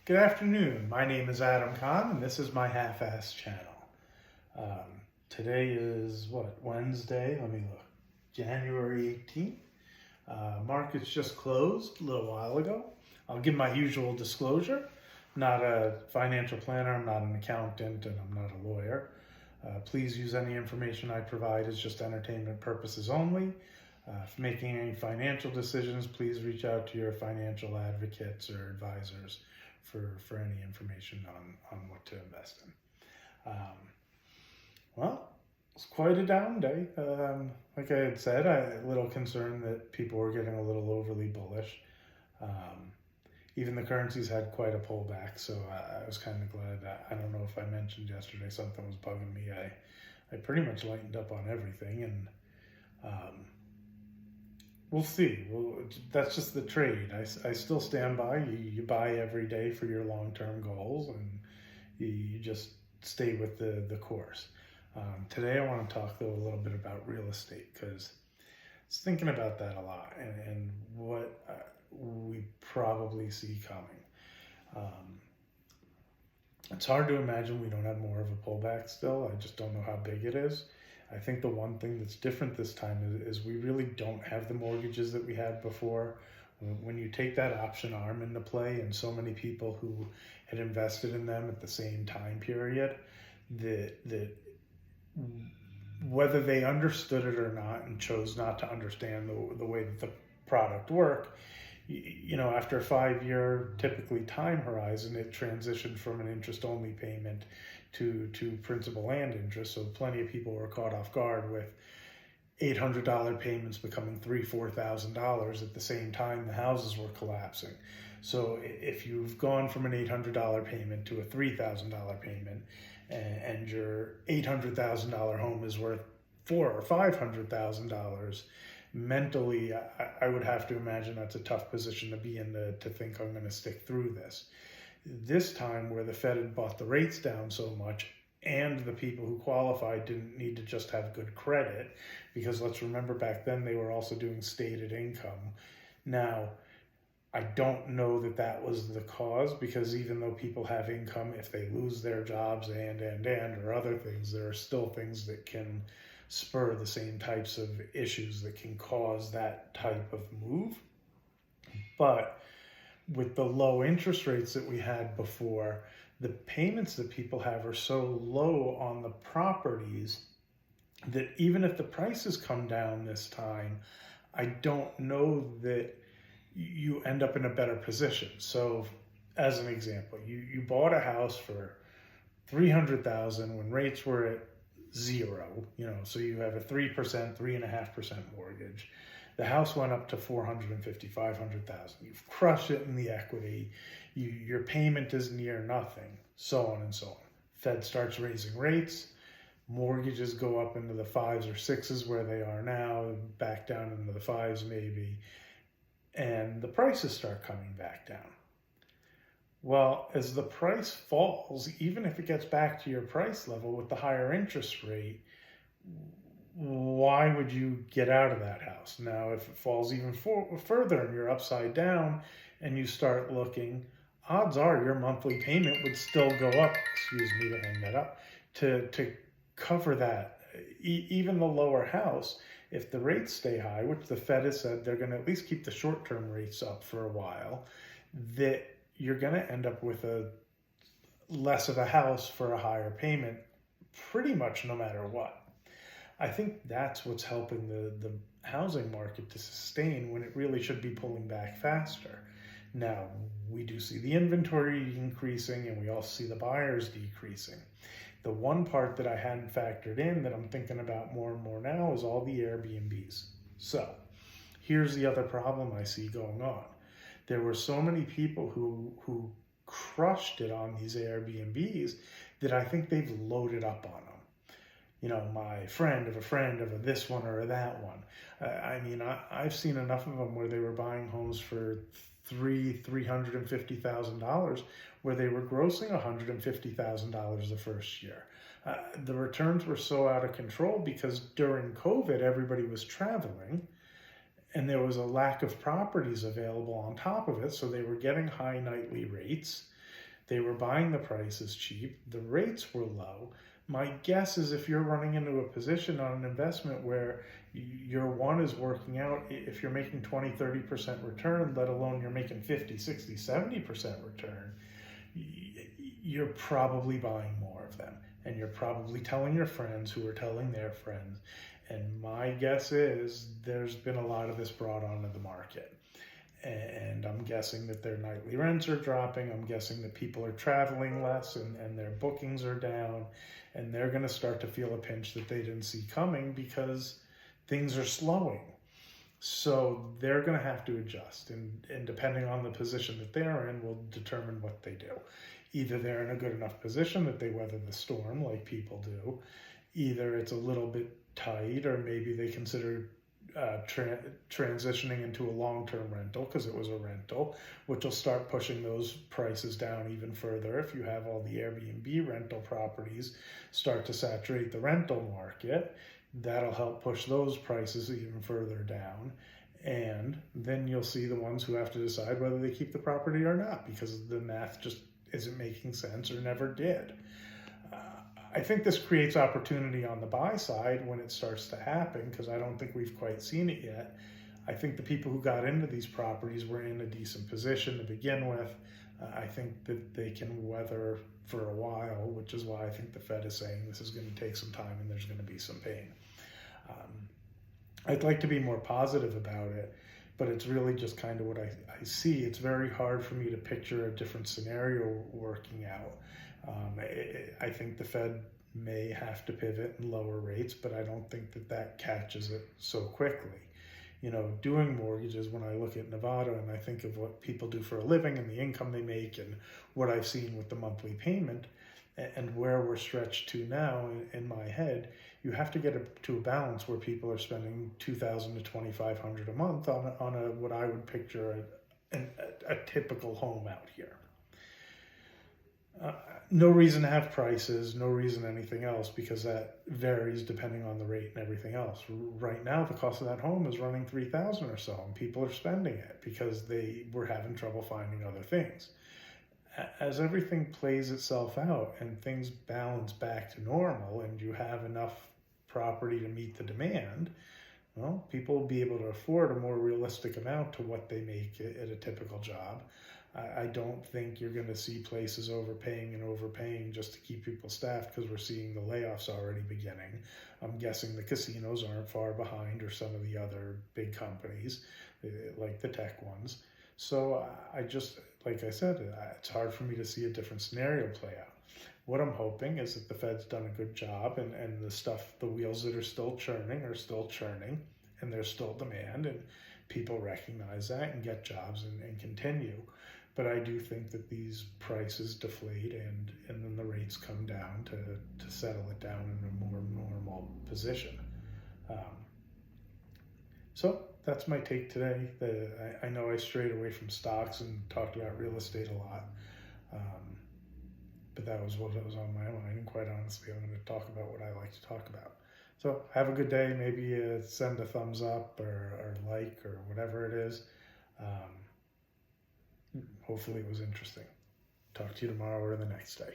Good afternoon. My name is Adam Kahn, and this is my half-ass channel. Today is Wednesday? Let me look. January 18th. Markets just closed a little while ago. I'll give my usual disclosure. I'm not a financial planner, I'm not an accountant, and I'm not a lawyer. Please use any information I provide as just entertainment purposes only. If making any financial decisions, please reach out to your financial advocates or advisors for any information on what to invest in. Well, it's quite a down day. Like I had said, I'm a little concerned that people were getting a little overly bullish. Even the currencies had quite a pullback, so I was kind of glad that, I don't know if I mentioned yesterday, something was bugging me. I pretty much lightened up on everything, and we'll see. Well, that's just the trade. I still stand by. You buy every day for your long-term goals, and you just stay with the course. Today I want to talk, though, a little bit about real estate, because I was thinking about that a lot and what we probably see coming. It's hard to imagine we don't have more of a pullback still. I just don't know how big it is. I think the one thing that's different this time is we really don't have the mortgages that we had before. When you take that option arm into play, and so many people who had invested in them at the same time period, that whether they understood it or not and chose not to understand the way that the product worked, after a 5-year typically time horizon, it transitioned from an interest-only payment to principal and interest. So plenty of people were caught off guard with $800 payments becoming $4,000 at the same time the houses were collapsing. So if you've gone from an $800 payment to a $3,000 payment, and your $800,000 home is worth $400,000 or $500,000, mentally, I would have to imagine that's a tough position to be in to think I'm going to stick through this. This time, where the Fed had bought the rates down so much, and the people who qualified didn't need to just have good credit, because let's remember back then they were also doing stated income. Now, I don't know that was the cause, because even though people have income, if they lose their jobs and or other things, there are still things that can spur the same types of issues that can cause that type of move. But with the low interest rates that we had before, the payments that people have are so low on the properties that even if the prices come down this time, I don't know that you end up in a better position. So as an example, you bought a house for $300,000 when rates were at zero, so you have a 3%, 3.5% mortgage. The house went up to $450,000, $500,000. You've crushed it in the equity. Your payment is near nothing, so on and so on. Fed starts raising rates. Mortgages go up into the 5s or 6s where they are now, back down into the 5s maybe. And the prices start coming back down. Well, as the price falls, even if it gets back to your price level with the higher interest rate, why would you get out of that house? Now, if it falls even further and you're upside down and you start looking, odds are your monthly payment would still go up, excuse me to hang that up, to cover that. Even the lower house, if the rates stay high, which the Fed has said they're going to at least keep the short-term rates up for a while, that you're going to end up with a less of a house for a higher payment pretty much no matter what. I think that's what's helping the housing market to sustain when it really should be pulling back faster. Now, we do see the inventory increasing, and we also see the buyers decreasing. The one part that I hadn't factored in that I'm thinking about more and more now is all the Airbnbs. So here's the other problem I see going on. There were so many people who crushed it on these Airbnbs that I think they've loaded up on them. My friend of a this one or that one. I've seen enough of them where they were buying homes for $350,000, where they were grossing $150,000 the first year. The returns were so out of control because during COVID, everybody was traveling, and there was a lack of properties available on top of it, so they were getting high nightly rates. They were buying the prices cheap. The rates were low. My guess is if you're running into a position on an investment where your one is working out, if you're making 20, 30% return, let alone you're making 50, 60, 70% return, you're probably buying more of them. And you're probably telling your friends who are telling their friends. And my guess is there's been a lot of this brought onto the market. And I'm guessing that their nightly rents are dropping. I'm guessing that people are traveling less and their bookings are down. And they're going to start to feel a pinch that they didn't see coming because things are slowing. So they're going to have to adjust. And depending on the position that they're in will determine what they do. Either they're in a good enough position that they weather the storm like people do. Either it's a little bit tight, or maybe they consider transitioning into a long-term rental because it was a rental, which will start pushing those prices down even further. If you have all the Airbnb rental properties start to saturate the rental market, that'll help push those prices even further down. And then you'll see the ones who have to decide whether they keep the property or not because the math just isn't making sense or never did. I think this creates opportunity on the buy side when it starts to happen because I don't think we've quite seen it yet. I think the people who got into these properties were in a decent position to begin with. I think that they can weather for a while, which is why I think the Fed is saying this is going to take some time and there's going to be some pain. I'd like to be more positive about it, but it's really just kind of what I see. It's very hard for me to picture a different scenario working out. I think the Fed may have to pivot and lower rates, but I don't think that catches it so quickly. You know, doing mortgages, when I look at Nevada and I think of what people do for a living and the income they make and what I've seen with the monthly payment and where we're stretched to now in my head, you have to get to a balance where people are spending $2,000 to $2,500 a month on a what I would picture a typical home out here. No reason to have prices, no reason anything else, because that varies depending on the rate and everything else. Right now, the cost of that home is running $3,000 or so, and people are spending it because they were having trouble finding other things. As everything plays itself out and things balance back to normal and you have enough property to meet the demand, well, people will be able to afford a more realistic amount to what they make at a typical job. I don't think you're going to see places overpaying just to keep people staffed because we're seeing the layoffs already beginning. I'm guessing the casinos aren't far behind, or some of the other big companies like the tech ones. So like I said, it's hard for me to see a different scenario play out. What I'm hoping is that the Fed's done a good job and the wheels that are still churning, and there's still demand, and people recognize that and get jobs and continue. But I do think that these prices deflate and then the rates come down to settle it down in a more normal position. So that's my take today. I know I strayed away from stocks and talked about real estate a lot, but that was what was on my mind. And quite honestly, I'm going to talk about what I like to talk about. So have a good day. Maybe send a thumbs up or like or whatever it is. Hopefully it was interesting. Talk to you tomorrow or the next day.